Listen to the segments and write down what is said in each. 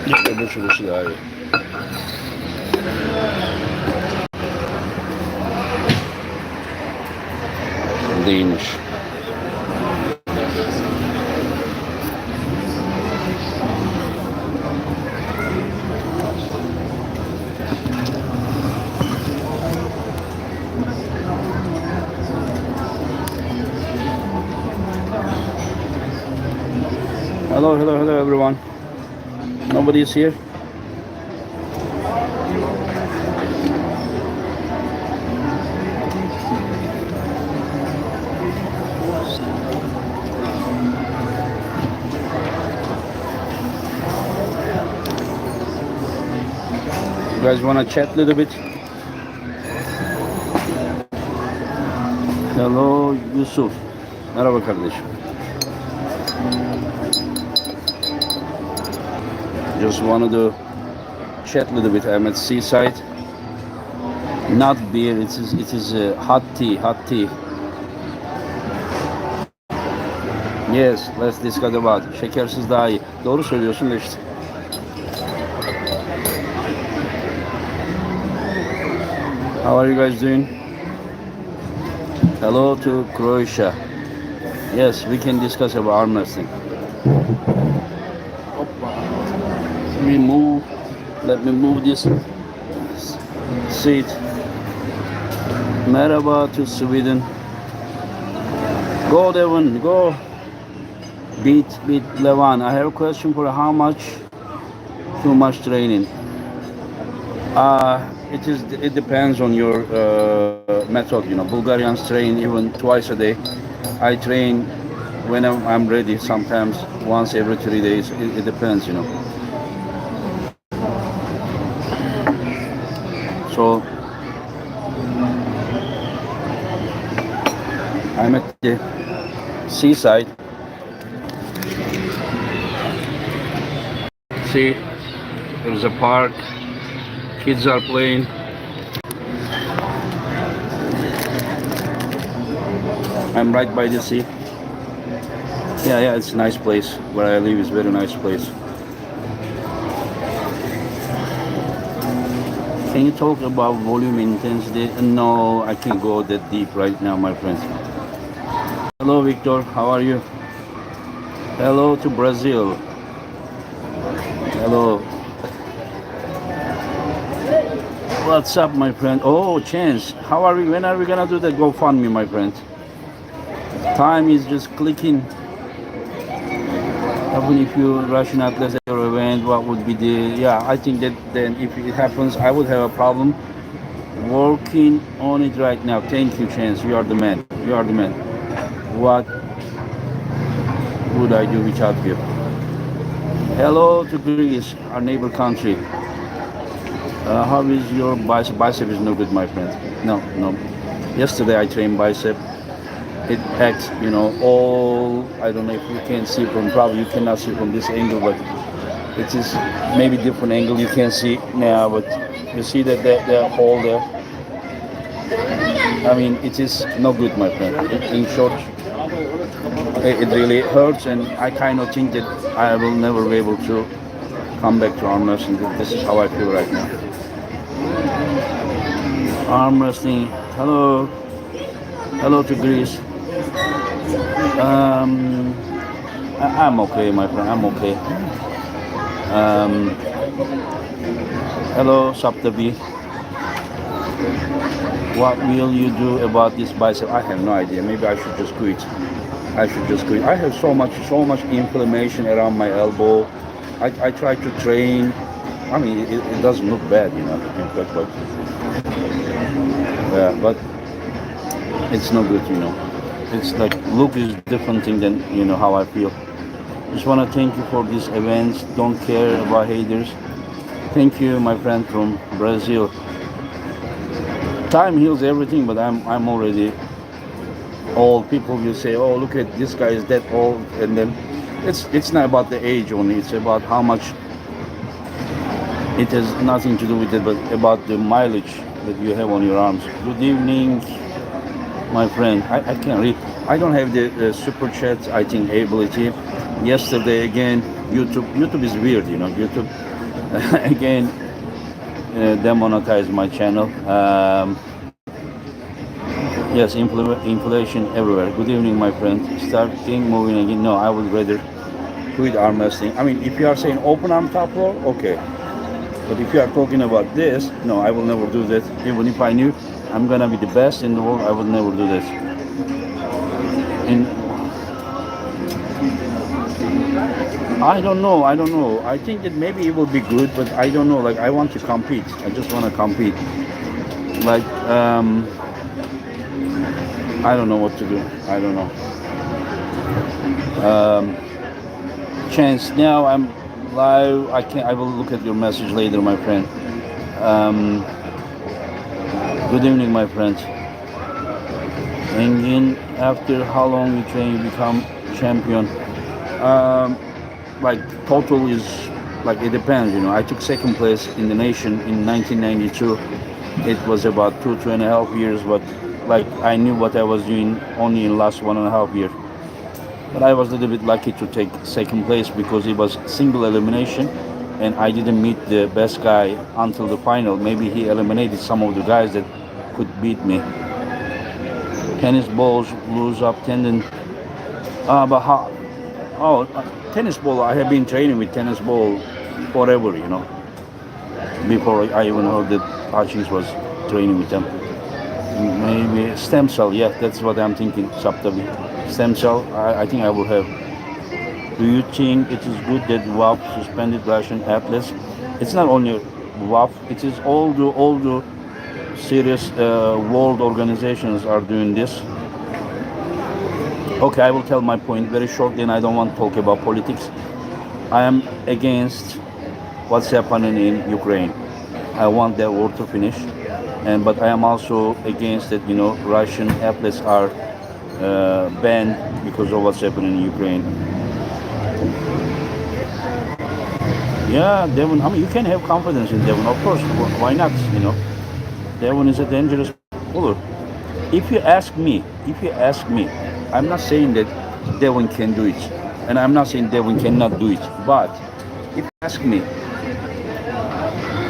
Yok, öbür şurası daha iyi. Değilmiş. Hello everyone. Nobody is here. You guys want to chat a little bit? Hello Yusuf. Merhaba kardeşim. Just wanted to chat a little bit. I'm at Seaside. Not beer. It is hot tea. Hot tea. Yes, let's discuss about. Şekersiz daha iyi. Doğru söylüyorsun da işte. How are you guys doing? Hello to Croatia. Yes, we can discuss about arm wrestling. Let me move this seat. Merhaba to Sweden. Go Devon, go. Beat Levan. I have a question for how much too much training. It depends on your method. You know, Bulgarians train even twice a day. I train when I'm ready. Sometimes once every 3 days. It depends, you know. So I'm at the seaside. See, there's a park. Kids are playing. I'm right by the sea. Yeah, it's a nice place. Where I live is a very nice place. Can you talk about volume intensity? No, I can't go that deep right now, my friends. Hello, Victor. How are you? Hello to Brazil. Hello. What's up, my friend? Oh, Chance. How are we? When are we gonna do the GoFundMe, my friend? Time is just clicking. Even if you Russian athlete your event, what would be the? Yeah, I think that then if it happens, I would have a problem. Working on it right now. Thank you, Chance. You are the man. You are the man. What would I do without you? Hello to Greece, our neighbor country. How is your bicep? Bicep is no good, my friend. No. Yesterday I trained bicep. It acts, you know, all, I don't know if you can see from, probably you cannot see from this angle, but it is maybe different angle you can see now, but you see that the hole there. I mean, it is no good, my friend. In short, it really hurts, and I kind of think that I will never be able to come back to arm wrestling. This is how I feel right now. Arm wrestling. Hello to Greece. I'm okay, my friend. I'm okay. Hello, Saptabi. What will you do about this bicep? I have no idea. Maybe I should just quit. I have so much inflammation around my elbow. I try to train. I mean, it doesn't look bad, you know. In fact, but it's no good, you know. It's like look is different thing than, you know, how I feel. Just want to thank you for these events. Don't care about haters. Thank you, my friend from Brazil. Time heals everything, but I'm already old. People will say, oh, look at this guy is that old, and then it's not about the age only. It's about how much. It has nothing to do with it, but about the mileage that you have on your arms. Good evening, my friend. I can't read. I don't have the super chat, I think, ability. Yesterday again, YouTube is weird, you know. YouTube again demonetized my channel. Yes, inflation everywhere. Good evening, my friend. Starting moving again. No, I would rather quit arm wrestling. I mean, if you are saying open arm top roll, okay. But if you are talking about this, no, I will never do that. Even if I knew I'm gonna be the best in the world, I would never do that. And I don't know. I don't know. I think that maybe it will be good, but I don't know. Like I want to compete. I just want to compete. Like I don't know what to do. I don't know. Chance. Now I'm live. I can. I will look at your message later, my friend. Good evening, my friend. Engin, after how long you train, you become champion? Like total is like it depends. You know, I took second place in the nation in 1992. It was about 2.5 years, but like I knew what I was doing only in last 1.5 years. But I was a little bit lucky to take second place because it was single elimination and I didn't meet the best guy until the final. Maybe he eliminated some of the guys that could beat me. Tennis balls lose up tendon. But how? Oh, tennis ball. I have been training with tennis ball forever, you know. Before I even heard that Hutchins was training with them. Maybe stem cell. Yeah, that's what I'm thinking. Saptabi. Stem cell. I think I will have. Do you think it is good that WAF suspended Russian athletes? It's not only WAF. It is all the serious world organizations are doing this. Okay, I will tell my point very shortly, and I don't want to talk about politics. I am against what's happening in Ukraine. I want that war to finish, but I am also against that. You know, Russian athletes are banned because of what's happening in Ukraine. Yeah, Devon. I mean, you can have confidence in Devon, of course. Why not? You know, Devon is a dangerous puller. If you ask me, I'm not saying that Devon can do it, and I'm not saying Devon cannot do it. But if you ask me,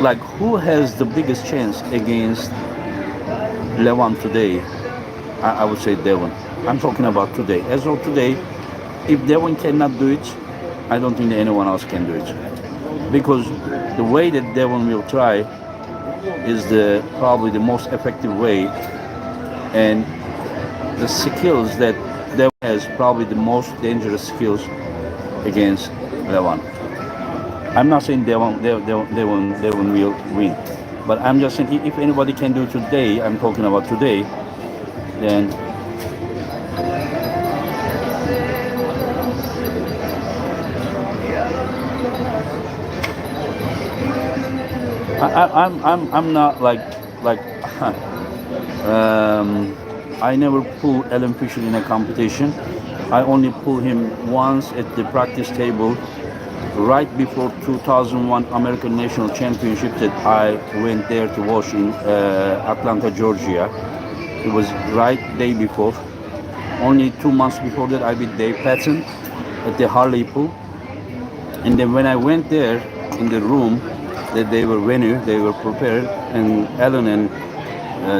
like, who has the biggest chance against Levan today? I would say Devon. I'm talking about today. As of today, if Devon cannot do it, I don't think that anyone else can do it. Because the way that Devon will try is probably the most effective way, and the skills that Devon has probably the most dangerous skills against Levan. I'm not saying Devon will win, but I'm just saying if anybody can do it today, I'm talking about today, then I'm not like I never pull Ellen Fisher in a competition. I only pull him once at the practice table right before 2001 American National Championship that I went there to watch in Atlanta, Georgia. It was right day before. Only 2 months before that, I beat Dave Patton at the Harley pool. And then when I went there in the room that they were venue, they were prepared, and Ellen and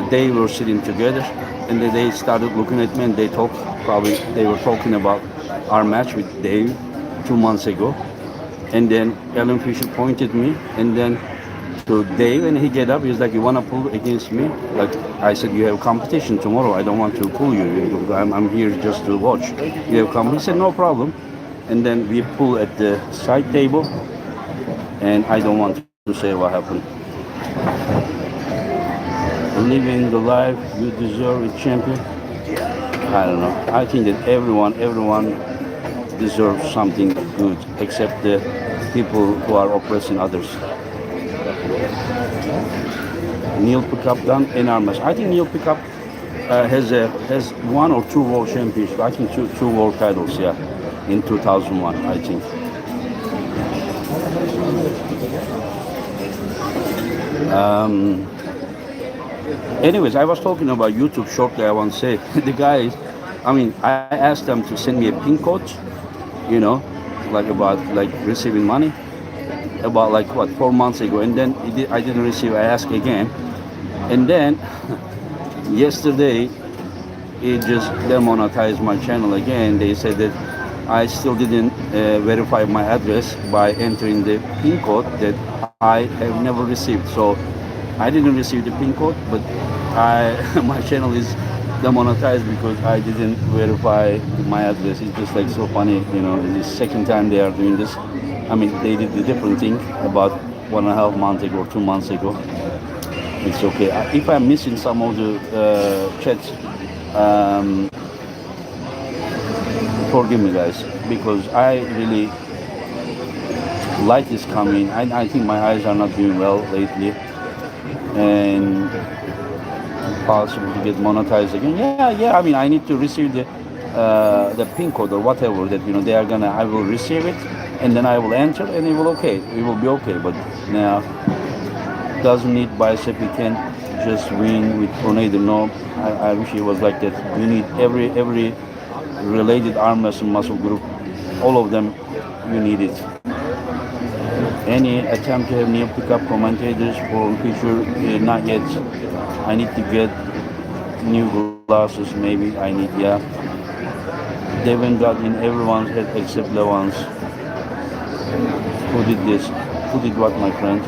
they were sitting together, and then they started looking at me and they talked. Probably they were talking about our match with Dave 2 months ago. And then Ellen Fisher pointed me, and then to Dave, and he get up. He's like, "You wanna pull against me?" Like I said, "You have competition tomorrow. I don't want to pull you. I'm here just to watch. You have come." He said, "No problem." And then we pull at the side table, and I don't want to say what happened. Living the life you deserve, a champion. I don't know. I think that everyone deserves something good, except the people who are oppressing others. Neil Pickup done in armrest. I think Neil Pickup has 1 or 2 world championships. I think two world titles. Yeah, in 2001, I think. Anyways, I was talking about YouTube shortly. I want to say the guys. I mean, I asked them to send me a pin code. You know, about like receiving money about like what 4 months ago, and then I didn't receive. I asked again, and then yesterday it just demonetized my channel again. They said that I still didn't verify my address by entering the PIN code that I have never received. So I didn't receive the PIN code, but my channel is demonetized because I didn't verify my address. It's just like so funny, you know. It's the second time they are doing this. I mean, they did the different thing about 1.5 months ago or 2 months ago. It's okay. If I'm missing some of the chats, forgive me, guys, because I really light is coming. I think my eyes are not doing well lately, and possible to get monetized again. Yeah. I mean, I need to receive the PIN code or whatever that they are gonna. I will receive it, and then I will enter, and it will be okay. But now doesn't need bicep. You can't just win with tornado. No, I wish it was like that. You need every related arm muscle group, all of them. You need it. Any attempt to have new pickup commentators for future? Not yet. I need to get new glasses. Maybe I need. Yeah. Devin got in everyone's head except Levan's. Who did this? Who did what, my friend?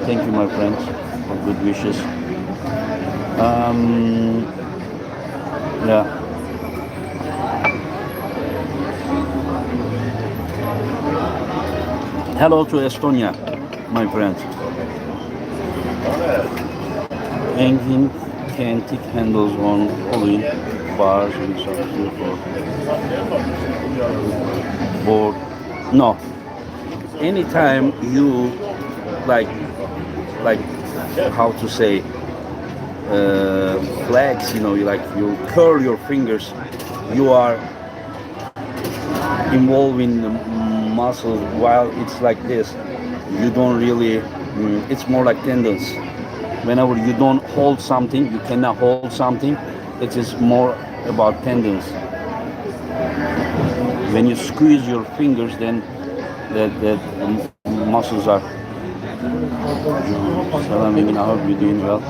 Thank you, my friends, for good wishes. Yeah. Hello to Estonia, my friend. Engine can tick handles on pulling bars with substitute for board. No. Anytime you like how to say flex, you curl your fingers, you are involving the muscles. While it's like this, you don't really, it's more like tendons. Whenever you don't hold something, you cannot hold something, it is more about tendons. When you squeeze your fingers, then the muscles are. Salam, I hope you're doing well.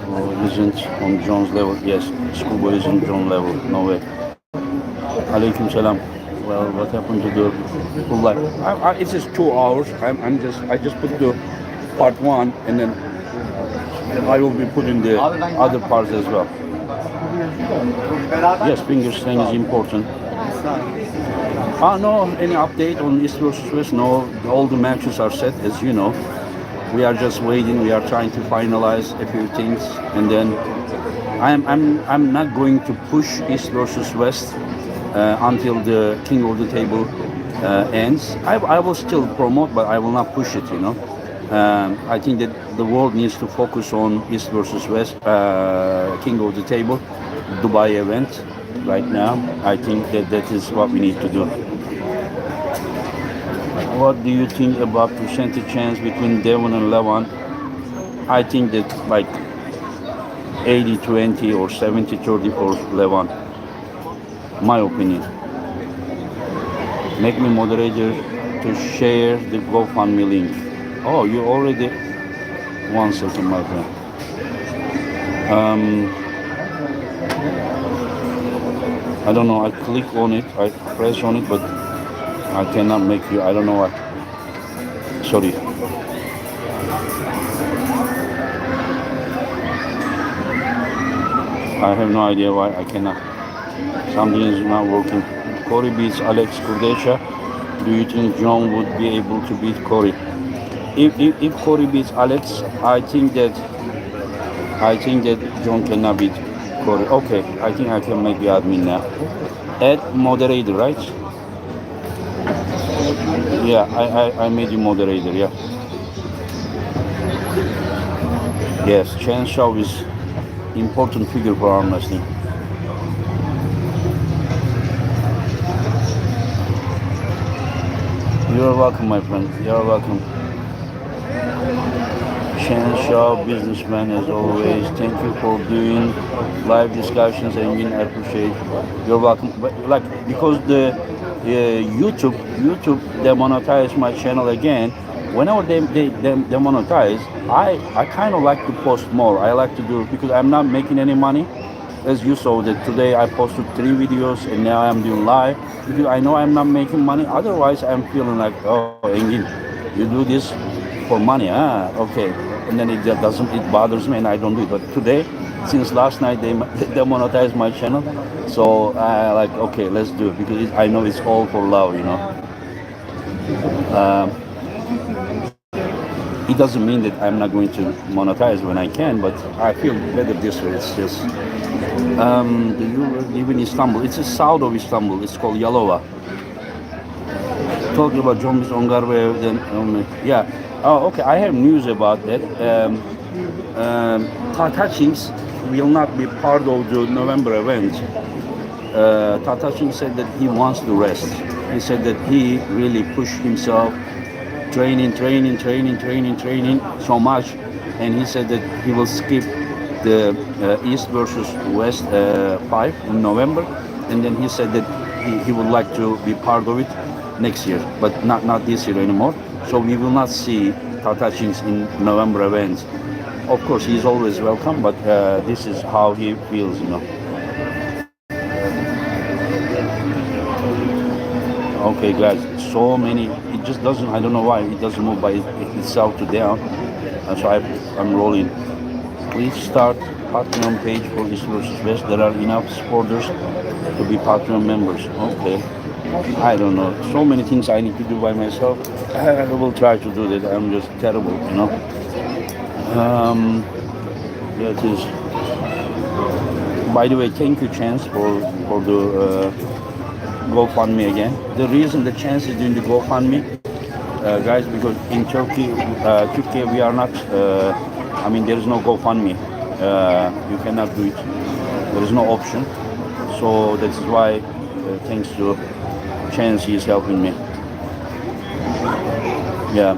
Oh, isn't on John's level? Yes, Schoolboy isn't John level. No way. Alaikum salam. Well, what happened to the full life? It's just 2 hours. I just put the part 1, and then I will be putting the other parts as well. Yes, finger strength is important. No, any update on East versus West? No, all the matches are set, as you know. We are just waiting. We are trying to finalize a few things, and then I'm not going to push East versus West until the King of the Table ends. I will still promote, but I will not push it. I think that the world needs to focus on East versus West, King of the Table, Dubai event right now. I think that is what we need to do. What do you think about percentage chance between Devon and Levan? I think that like 80-20 or 70-30 for Levan. My opinion. Make me moderator to share the GoFundMe link. Oh, you already. 1 second, my friend. I don't know. I click on it. I press on it, but I cannot make you. I don't know what. Sorry. I have no idea why I cannot. Something is not working. Corey beats Alex Kurdesha. Do you think John would be able to beat Corey? If Corey beats Alex, I think that John cannot beat Corey. Okay, I think I can make you admin now. Add moderator, right? Yeah, I made you moderator. Yeah. Yes, Chen Shaw is important figure for arm wrestling. You're welcome, my friend. You're welcome. Chen Shaw, businessman as always. Thank you for doing live discussions, and I appreciate. You're welcome. But because the YouTube demonetized my channel again. Whenever they demonetize, I kind of like to post more. I like to do because I'm not making any money. As you saw that today I posted 3 videos and now I'm doing live because I know I'm not making money. Otherwise I'm feeling like, oh Engin, you do this for money, okay. And then it just doesn't, it bothers me and I don't do it. But today, since last night they demonetized my channel, so I like, okay, let's do it because I know it's all for love, you know. Um, it doesn't mean that I'm not going to monetize when I can, but I feel better this way. It's just, do you live in Istanbul? It's the south of Istanbul. It's called Yalova. Talking about zombies on Garbe, then yeah. Oh, okay. I have news about that. Tatachings will not be part of the November event. Tataching said that he wants to rest. He said that he really pushed himself, training so much, and he said that he will skip the East versus West fight in November, and then he said that he would like to be part of it next year, but not this year anymore. So we will not see Tatachings in November events. Of course, he's always welcome, but this is how he feels, you know. Okay, guys, so many. It just doesn't. I don't know why it doesn't move by itself to down. And so I'm rolling. Please start Patreon page for East versus West. There are enough supporters to be Patreon members. Okay. I don't know. So many things I need to do by myself. I will try to do that. I'm just terrible, you know. Yeah, it is. By the way, thank you, Chance, for the GoFundMe again. The reason the Chance is doing the GoFundMe, guys, because in Turkey, we are not. I mean, there is no GoFundMe. You cannot do it. There is no option. So that's why, thanks to Chance, he is helping me. Yeah.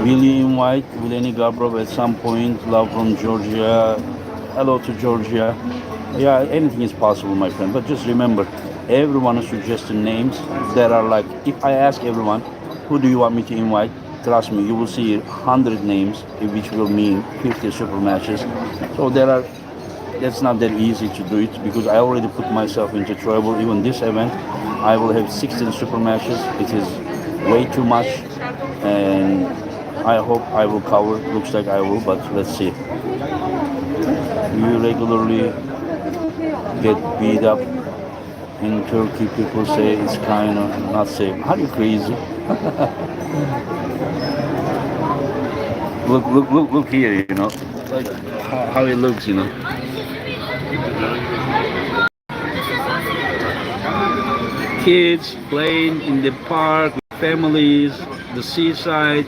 Will you invite Vileni Gabrov at some point? Love from Georgia. Hello to Georgia. Yeah, anything is possible, my friend. But just remember, everyone is suggesting names that are like, if I ask everyone, who do you want me to invite? Trust me, you will see 100 names, which will mean 50 super matches. So that's not that easy to do it because I already put myself into trouble. Even this event, I will have 16 super matches. It is way too much, and I hope I will cover. Looks like I will, but let's see. You regularly get beat up in Turkey. People say it's kind of not safe. Are you crazy? Look here, you know, like how it looks, you know. Kids playing in the park with families, the seaside.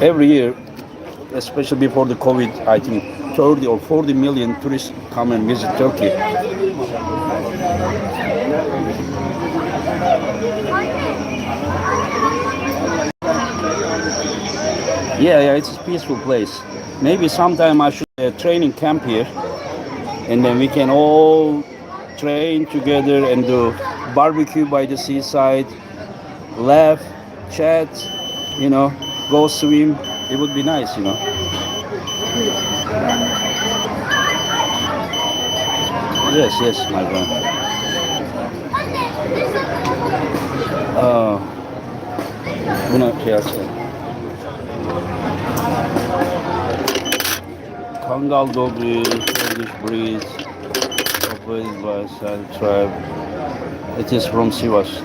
Every year, especially before the COVID, I think 30 or 40 million tourists come and visit Turkey. Yeah, it's a peaceful place. Maybe sometime I should training camp here, and then we can all train together and do barbecue by the seaside, laugh, chat, you know, go swim. It would be nice, you know. Yes, my friend. Buna kıyasla. Kangal Dobry, Kurdish breed, operated by Sal tribe. It is from Sivas,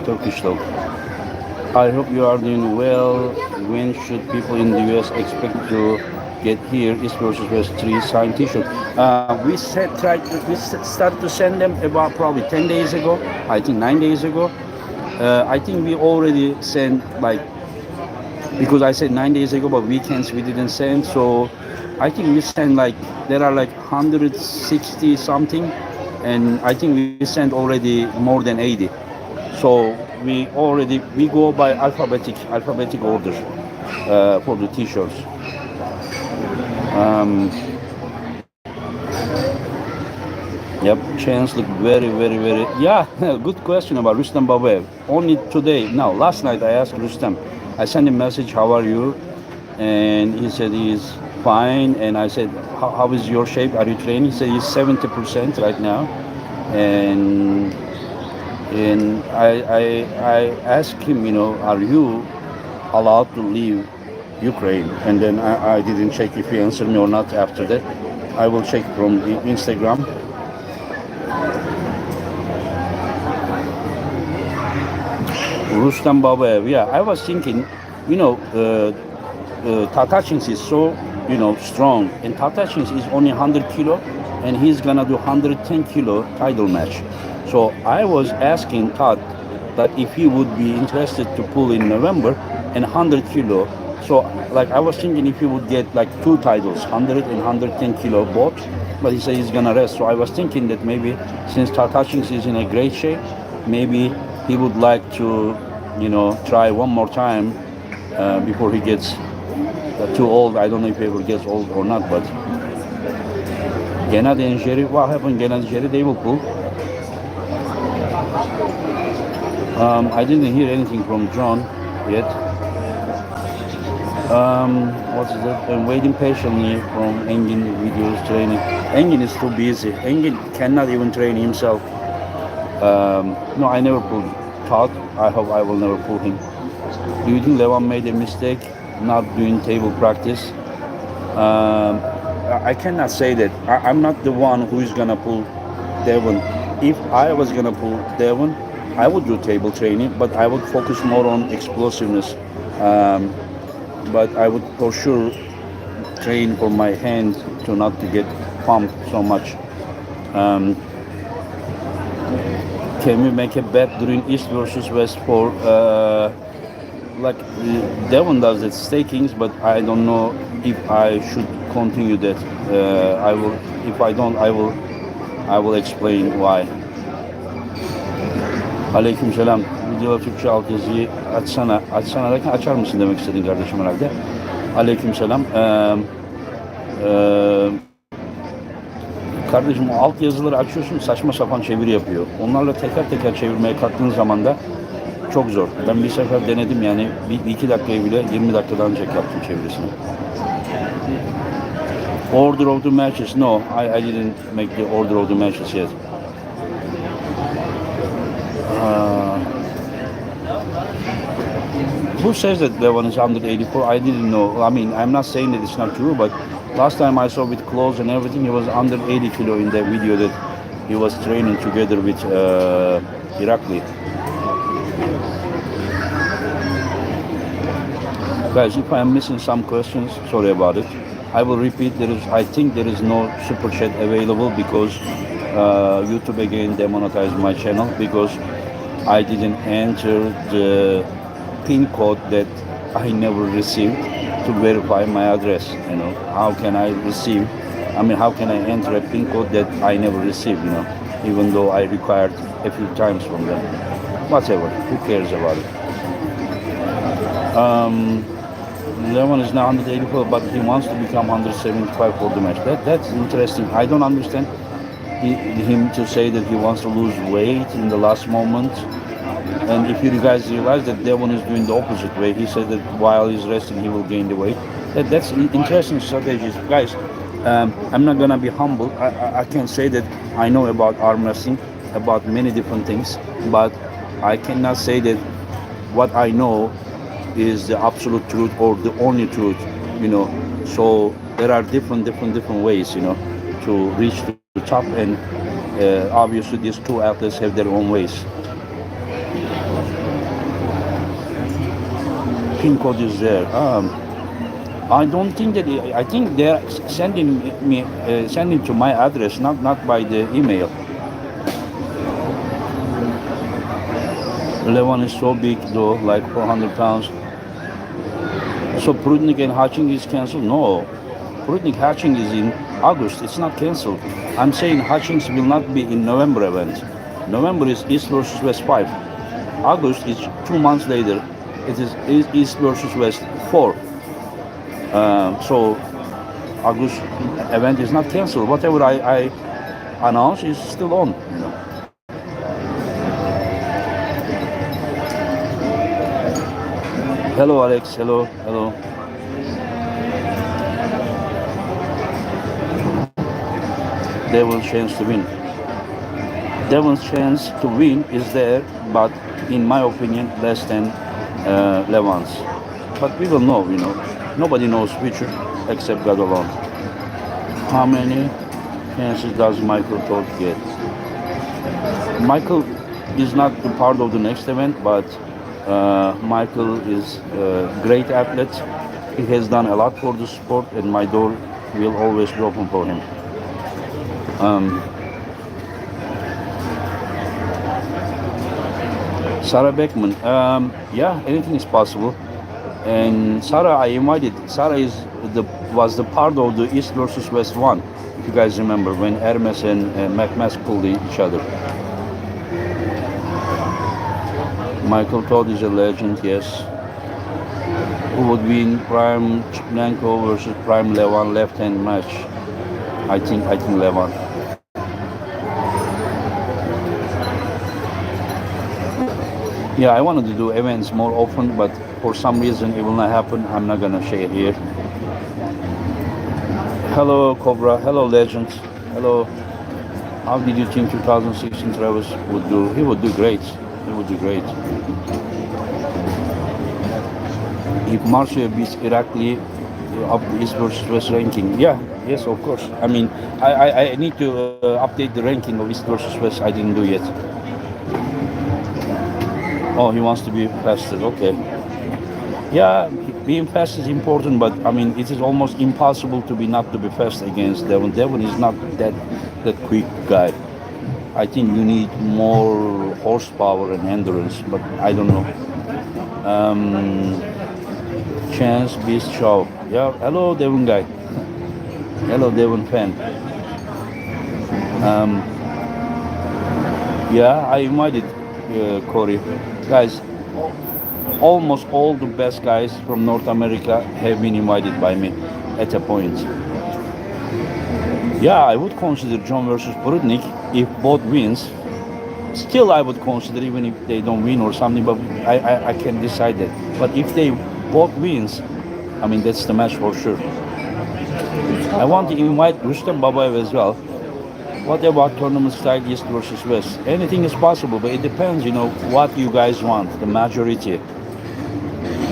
Turkish dog. I hope you are doing well. When should people in the US expect to get here? East versus West 3 signed T-shirt. We started to send them about probably 10 days ago. I think 9 days ago. I think we already sent like, because I said 9 days ago, but weekends we didn't send. So I think we sent like, there are like 160 something, and I think we sent already more than 80. So we go by alphabetic order. for the t-shirts. Yep, chance look very, very, very. Yeah, good question about Rustam Babaev. Only today, no, last night I asked Rustam. I sent him a message, how are you? And he said he's fine. And I said, how is your shape? Are you training? He said he's 70% right now. And I asked him, are you allowed to leave Ukraine? And then I didn't check if he answered me or not after that. I will check from Instagram. Rustam Babaev, yeah, I was thinking, Tatachins is so, strong, and Tatachins is only 100 kilo, and he's gonna do 110 kilo title match. So I was asking Tat that if he would be interested to pull in November and 100 kilo. So like I was thinking if he would get like 2 titles, 100 and 110 kilo both, but he said he's gonna rest. So I was thinking that maybe since Tatachins is in a great shape, maybe he would like to, try one more time before he gets too old. I don't know if he ever gets old or not, but Gennady and Jerry, what happened? Gennady and Jerry, they will pull. I didn't hear anything from John yet. What is that? I'm waiting patiently from Engin videos training. Engin is too busy. Engin cannot even train himself. No, I never pulled Todd. I hope I will never pull him. Do you think Levan made a mistake not doing table practice? I cannot say that. I'm not the one who is gonna pull Devon. If I was gonna pull Devon, I would do table training, but I would focus more on explosiveness. But I would for sure train for my hand to not to get pumped so much. Can we make a bet during East versus West for like Devon does it stakings, but I don't know if I should continue that. I will. If I don't, I will explain why. Aleykümselam. Videoda Türkçe altyazıyı açsana. Açsana derken açar mısın demek istedin kardeşim herhalde. Aleykümselam. Kardeşim o altyazıları açıyorsun, saçma sapan çeviri yapıyor. Onlarla teker teker çevirmeye kalktığın zaman da çok zor. Ben bir sefer denedim yani bir iki dakikayı bile 20 dakikadan ancak yaptım çevirisini. Order of the matches? No, I didn't make the order of the matches yet. Who says that Levan is 184? I didn't know. I mean, I'm not saying that it's not true, but last time I saw with clothes and everything, he was under 80 kilo in the video that he was training together with Irakli. Guys, if I am missing some questions, sorry about it. I will repeat. I think there is no super chat available because YouTube again demonetized my channel because I didn't enter the PIN code that I never received to verify my address. How can I receive? I mean, how can I enter a PIN code that I never received? Even though I required a few times from them. Whatever. Who cares about it? Levan is now 184, but he wants to become 175 for the match. That's interesting. I don't understand him to say that he wants to lose weight in the last moment. And if you guys realize that Devon is doing the opposite way, he said that while he's resting, he will gain the weight. That's interesting strategies, guys. I'm not gonna be humble. I can say that I know about arm wrestling, about many different things, but I cannot say that what I know is the absolute truth or the only truth. So there are different ways, to reach the top, and obviously these two athletes have their own ways. PIN code is there. I don't think that. I think they're sending to my address, not by the email. Levan is so big though, like 400 pounds. So Prudnik and Hatching is cancelled? No, Prudnik Hatching is in August. It's not cancelled. I'm saying Hatchings will not be in November event. November is East versus West 5. August is 2 months later. It is East versus West 4. So August event is not canceled. Whatever I announce is still on. Hello, Alex. Hello, hello. Devil's chance to win. Devil's chance to win is there, but in my opinion, less than Levan's. But we will know. Nobody knows future except God alone. How many chances does Michael Todd get? Michael is not the part of the next event, but Michael is a great athlete. He has done a lot for the sport, and my door will always be open for him. Sarah Beckman, yeah, anything is possible. And Sarah, I invited. Sarah was the part of the East versus West one, if you guys remember, when Hermes and McMask pulled each other. Michael Todd is a legend, yes. Who would win Prime Chiplenko versus Prime Levan left-hand match? I think Levan. Yeah, I wanted to do events more often, but for some reason it will not happen. I'm not gonna share here. Hello, Cobra. Hello, Legend. Hello. How did you think 2016 Travis would do? He would do great. He would do great. If Marcia beats Irakli up the East versus West ranking, yeah, yes, of course. I mean, I need to update the ranking of East versus West. I didn't do yet. Oh, he wants to be faster. Okay. Yeah, being fast is important, but I mean, it is almost impossible to be fast against Devon. Devon is not that quick guy. I think you need more horsepower and endurance, but I don't know. Chance Beast Show. Yeah, hello Devon guy. Hello Devon fan. Yeah, I invited Corey. Guys, almost all the best guys from North America have been invited by me at a point. Yeah, I would consider John versus Prudnik if both wins. Still, I would consider even if they don't win or something, but I can decide that. But if they both wins, I mean, that's the match for sure. I want to invite Rustam Babayev as well. What about tournament style East versus West? Anything is possible, but it depends, what you guys want, the majority.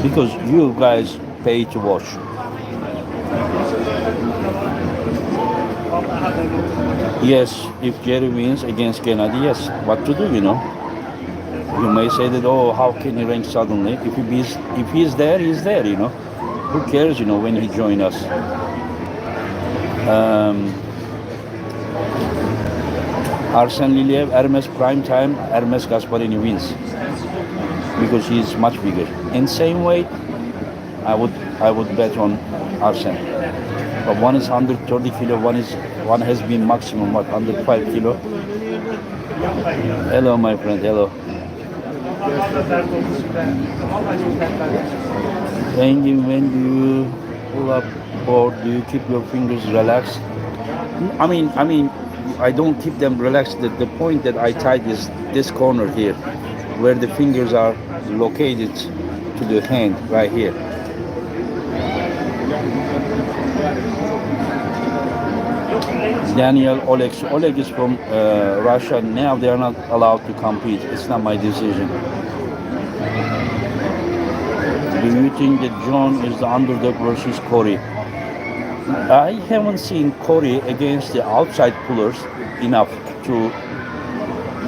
Because you guys pay to watch. Yes, if Jerry wins against Kennedy, yes, what to do, You may say that, oh, how can he rank suddenly? If he's there, he's there, Who cares, when he joins us? Arsen Liliev, Hermes prime time, Hermes Gasparini wins because he's much bigger. In same way, I would bet on Arsen. But one is 130 kilo, one has been maximum 105 kilo. Hello, my friend. Hello. When do you pull up or do you keep your fingers relaxed? I mean, I don't keep them relaxed. The point that I tied is this corner here, where the fingers are located to the hand, right here. Daniel Oleg. Oleg is from Russia. Now they are not allowed to compete. It's not my decision. Do you think that John is the underdog versus Corey? I haven't seen Corey against the outside pullers enough to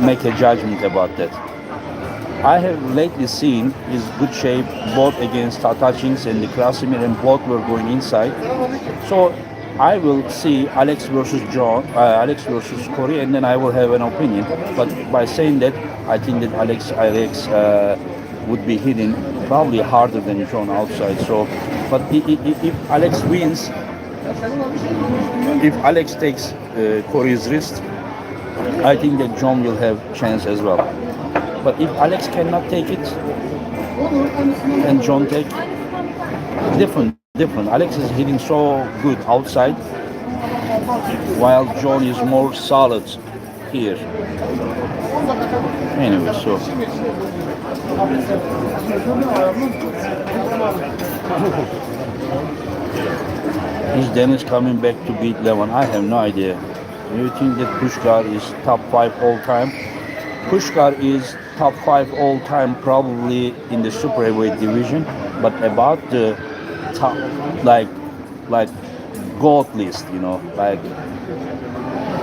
make a judgment about that. I have lately seen his good shape both against Tatachins and the Krasimir, and both were going inside. So I will see Alex versus Corey, and then I will have an opinion. But by saying that, I think that Alex would be hitting probably harder than John outside. So, but if Alex wins, if Alex takes Corey's wrist, I think that John will have chance as well. But if Alex cannot take it and John take, different different. Alex is hitting so good outside, while John is more solid here. Anyway, so is Dennis coming back to beat Levan? I have no idea. Do you think that Pushkar is top 5 all time? Pushkar is top 5 all time probably in the super heavyweight division, but about the top like gold list, you know, like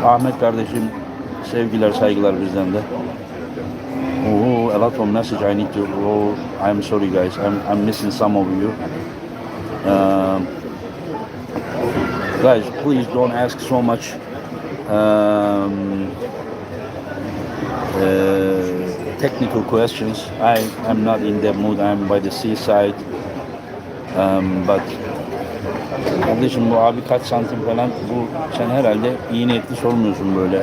Ahmet kardeşim sevgiler saygılar bizden de. Oh, a lot of message I need to. Oh, I'm sorry guys, I'm missing some of you. Guys, please don't ask so much technical questions. I'm not in that mood. I'm by the seaside. But kardeşim bu abi kaç santim falan, bu sen herhalde iyi niyetli sormuyorsun böyle.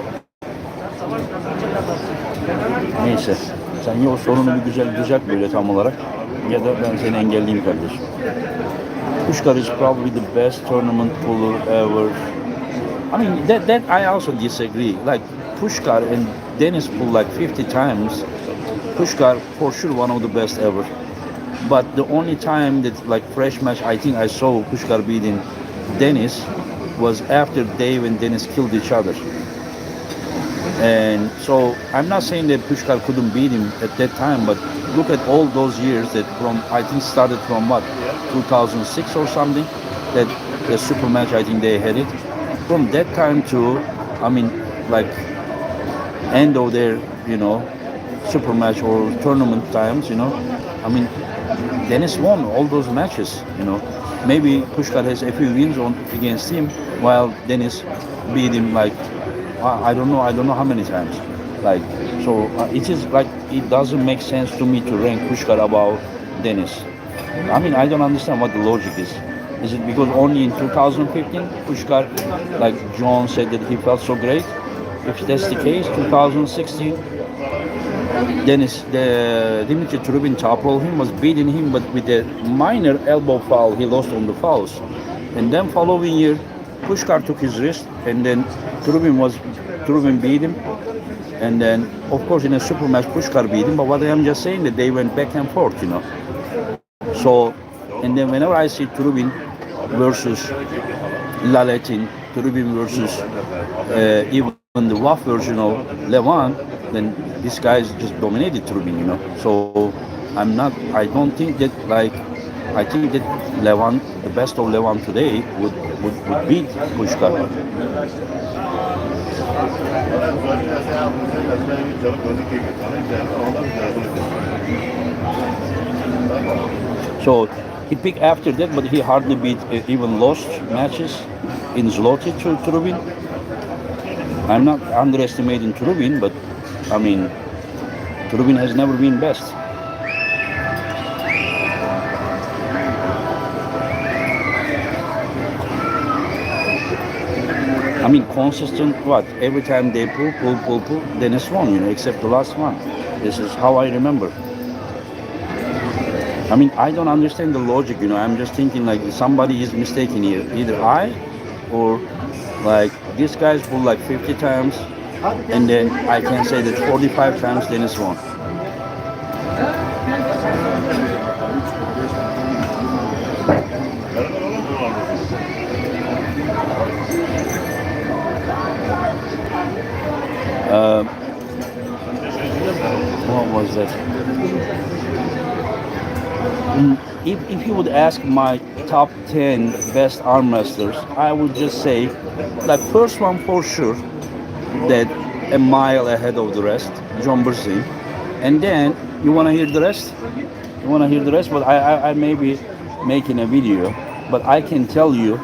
Neyse, sen ya o sorunu bir güzel düzelt böyle tam olarak, ya da ben seni engelleyeyim kardeşim. Pushkar is probably the best tournament puller ever. I mean, that I also disagree. Like Pushkar and Dennis pull like 50 times. Pushkar for sure one of the best ever. But the only time that like fresh match I think I saw Pushkar beating Dennis was after Dave and Dennis killed each other. And so I'm not saying that Pushkar couldn't beat him at that time, but look at all those years that from, I think started from what, 2006 or something, that the super match I think they had it. From that time to, I mean, like end of their, you know, super match or tournament times, you know, I mean, Dennis won all those matches, you know. Maybe Pushkar has a few wins on against him, while Dennis beat him like, I don't know how many times. Like, so it is like, it doesn't make sense to me to rank Pushkar above Dennis. I mean, I don't understand what the logic is. Is it because only in 2015 Pushkar, like John said, that he felt so great? If that's the case, 2016, Dennis, Dimitri Trubin toppled him, was beating him, but with a minor elbow foul, he lost on the fouls. And then following year, Pushkar took his wrist, and then Trubin beat him. And then, of course, in a super match, Pushkar beat him. But what I'm just saying, that they went back and forth, you know. So, and then whenever I see Trubin versus Laletin, Trubin versus even the WAF version of Levan, then these guys just dominated Trubin, you know. So I don't think that, like, I think that Levan, the best of Levan today, would beat Pushkar. So he picked after that, but he hardly beat, even lost matches in Zloty to Trubin. I'm not underestimating Trubin, but I mean, Trubin has never been best. I mean, consistent, what? Every time they pull, Dennis won, you know, except the last one. This is how I remember. I mean, I don't understand the logic, you know. I'm just thinking like somebody is mistaken here. Either I or like these guys pull like 50 times, and then I can say that 45 times Dennis won. What was that? If you would ask my top 10 best arm wrestlers, I would just say, like, first one for sure, that a mile ahead of the rest, John Bursing. And then, you want to hear the rest? You want to hear the rest? But I may be making a video, but I can tell you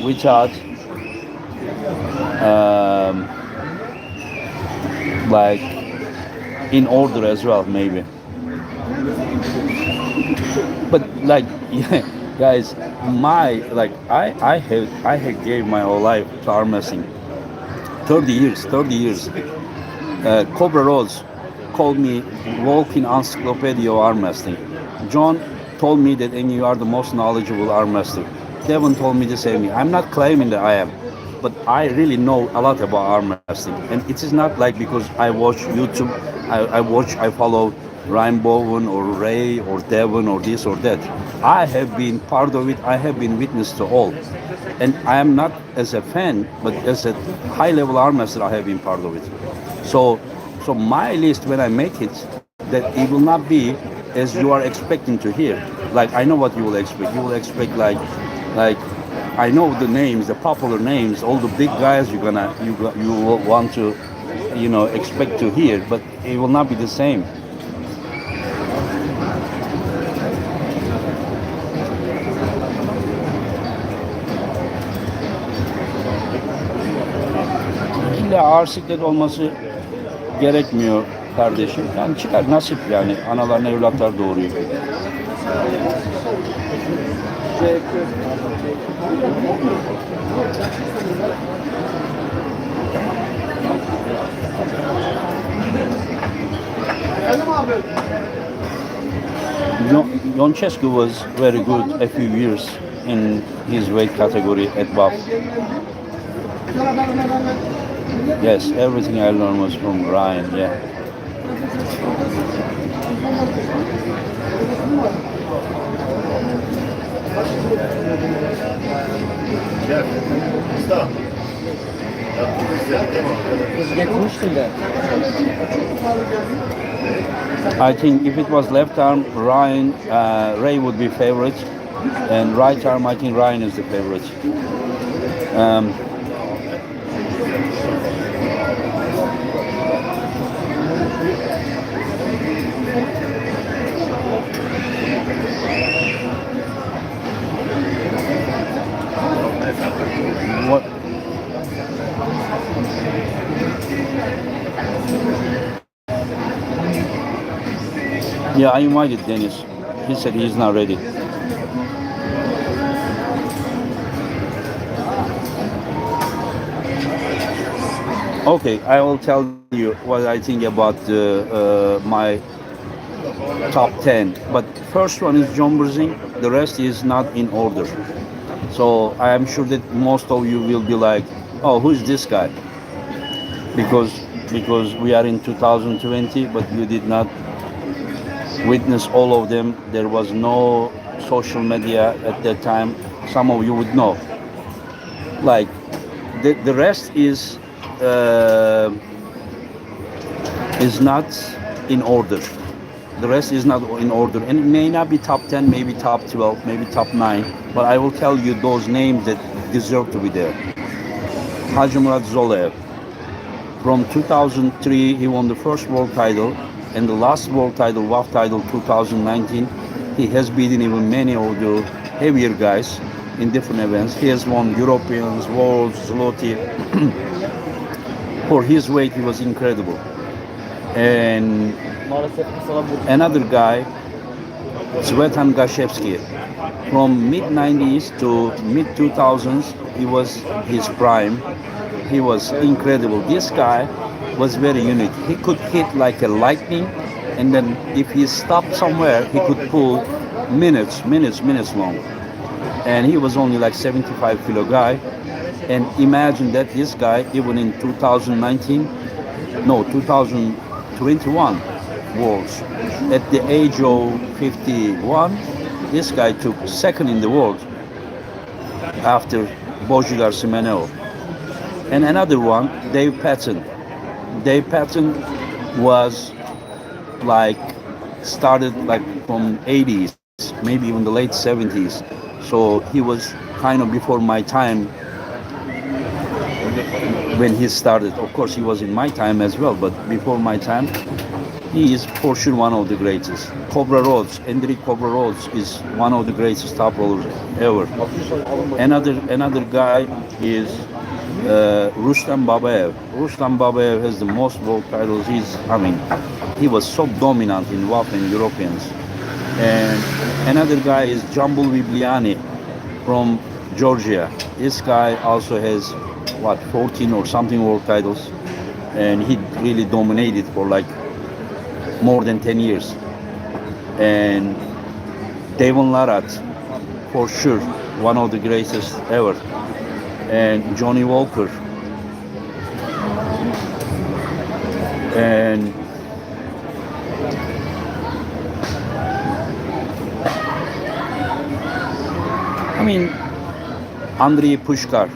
without, like, in order as well, maybe. But like, yeah, guys, I have gave my whole life to arm wrestling. 30 years. Cobra Rose called me walking encyclopedia of arm wrestling. John told me that, and you are the most knowledgeable arm wrestler. Devon told me the same thing. I'm not claiming that I am, but I really know a lot about arm wrestling, and it is not like because I watch YouTube, I follow Ryan Bowen or Ray or Devon or this or that. I have been part of it. I have been witness to all, and I am not as a fan, but as a high-level arm wrestler, I have been part of it. So, so my list when I make it, that it will not be as you are expecting to hear. Like I know what you will expect. You will expect like I know the names, the popular names, all the big guys you will want to, expect to hear, but it will not be the same. İlla ağır siklet olması gerekmiyor kardeşim. Yani çıkar nasip yani. Analarına evlatlar doğuruyor. Yoncescu was very good a few years in his weight category at BAF. Yes, everything I learned was from Ryan, yeah. I think if it was left arm, Ray would be favorite, and right arm, I think Ryan is the favorite. What? Yeah, I invited Dennis. He said he's not ready. Okay, I will tell you what I think about my top 10. But first one is John Brzing. The rest is not in order. So I am sure that most of you will be like, "Oh, who is this guy?" Because we are in 2020, but you did not witness all of them. There was no social media at that time. Some of you would know. Like the rest is not in order. The rest is not in order, and it may not be top 10, maybe top 12, maybe top 9, but I will tell you those names that deserve to be there. Hajimurat Zolev. From 2003, he won the first world title, and the last world title, WAF title, 2019. He has beaten even many of the heavier guys in different events. He has won Europeans, Worlds, Zloty. For his weight, he was incredible. And another guy, Svetan Gashevsky, from mid-90s to mid-2000s, he was his prime. He was incredible. This guy was very unique. He could hit like a lightning, and then if he stopped somewhere, he could pull minutes long. And he was only like 75 kilo guy. And imagine that this guy, even in 2021 Worlds, at the age of 51, this guy took second in the world after Bojigar Simenov. And another one, Dave Patton. Dave Patton was like started like from 80s, maybe even the late 70s. So he was kind of before my time when he started. Of course, he was in my time as well, but before my time, he is for sure one of the greatest. Cobra Rhodes, Hendrik Cobra Rhodes is one of the greatest top rollers ever. Another guy is Rustam Babaev. Rustam Babaev has the most world titles. He was so dominant in WAF and Europeans. And another guy is Jambul Vibliani from Georgia. This guy also has 14 or something world titles, and he really dominated for like more than 10 years. And Devon Larat, for sure, one of the greatest ever. And Johnny Walker. And I mean, Andrei Pushkar.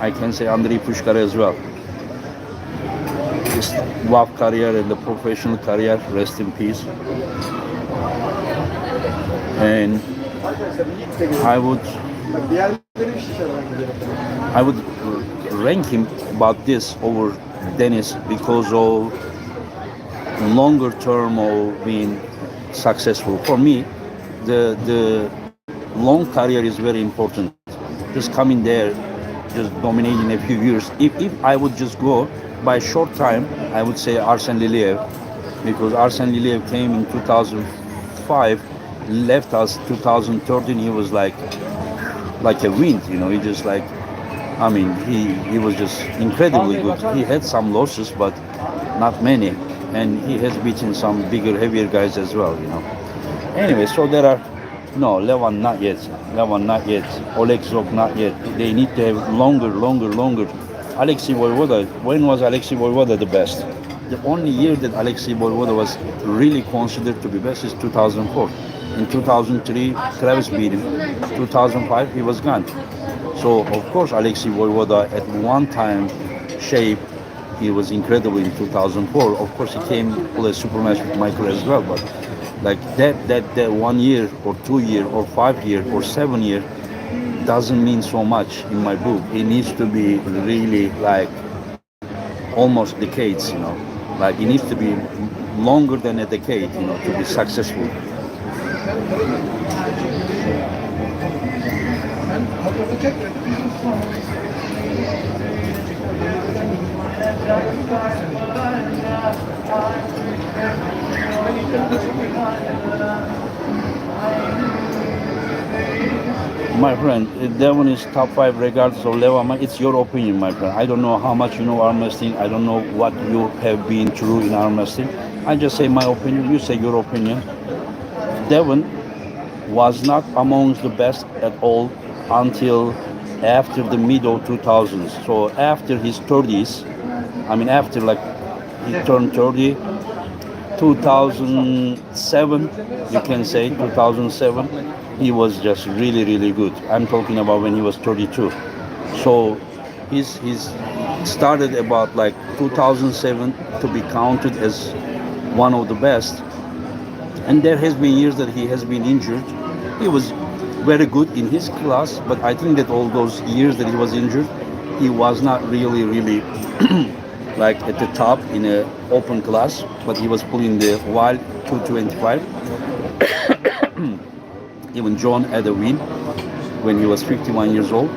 I can say Andrei Pushkar as well. His WAF career and the professional career, rest in peace. And I would rank him about this over Dennis because of longer term of being successful. For me, the long career is very important. Just coming there, just dominating a few years. If I would just go by short time, I would say Arsen Liliev, because Arsen Liliev came in 2005, left us 2013. He was like a wind, He just he was just incredibly good. He had some losses, but not many, and he has beaten some bigger, heavier guys as well, Anyway, so there are Levan not yet. Oleg Zok not yet. They need to have longer. Alexei Voivoda. When was Alexei Voivoda the best? The only year that Alexei Voivoda was really considered to be best is 2004. In 2003, Travis beat him. 2005, he was gone. So, of course, Alexei Voivoda at one time shape, he was incredible in 2004. Of course, he came to play super match with Michael as well, but like that 1 year or 2 year or 5 year or 7 year doesn't mean so much in my book. It needs to be really like almost decades, Like it needs to be longer than a decade, to be successful. My friend, that one is top 5 regardless of level. It's your opinion, my friend. I don't know how much you know arm wrestling. I don't know what you have been through in arm wrestling. I just say my opinion. You say your opinion. Devon was not amongst the best at all until after the middle 2000s. So after his 30s, after he turned 30, 2007, you can say 2007, he was just really, really good. I'm talking about when he was 32. So he's started about 2007 to be counted as one of the best. And there has been years that he has been injured. He was very good in his class, but I think that all those years that he was injured, he was not really, really at the top in an open class, but he was pulling the wild 225. Even John had a win when he was 51 years old.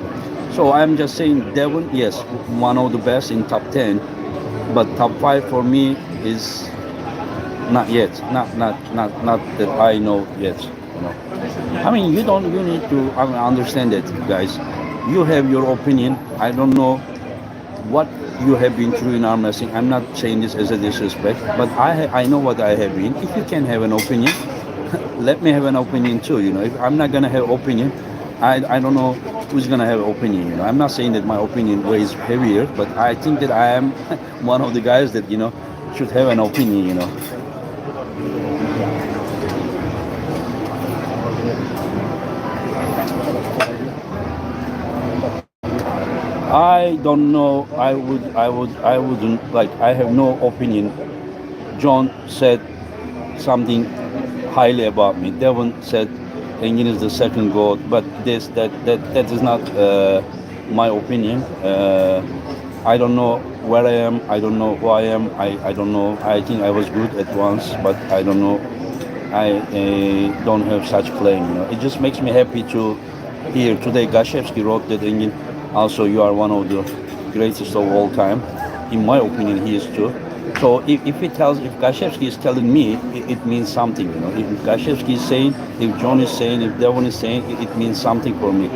So I'm just saying Devon, yes, one of the best in top 10, but top 5 for me is not yet. Not that I know yet. You need to understand that, guys. You have your opinion. I don't know what you have been through in arm wrestling. I'm not saying this as a disrespect, but I know what I have been. If you can have an opinion, let me have an opinion too. If I'm not gonna have opinion, I don't know who's gonna have opinion. I'm not saying that my opinion weighs heavier, but I think that I am one of the guys that should have an opinion. I don't know. I wouldn't I have no opinion. John said something highly about me. Devon said Engin is the second goat, but that is not my opinion. I don't know where I am. I don't know who I am. I don't know. I think I was good at once, but I don't know. I don't have such claim. It just makes me happy to hear today. Gashevsky wrote that Engin, also you are one of the greatest of all time. In my opinion, he is too. So if Gashevsky is telling me, it means something. If Gashevsky is saying, if John is saying, if Devon is saying, it means something for me.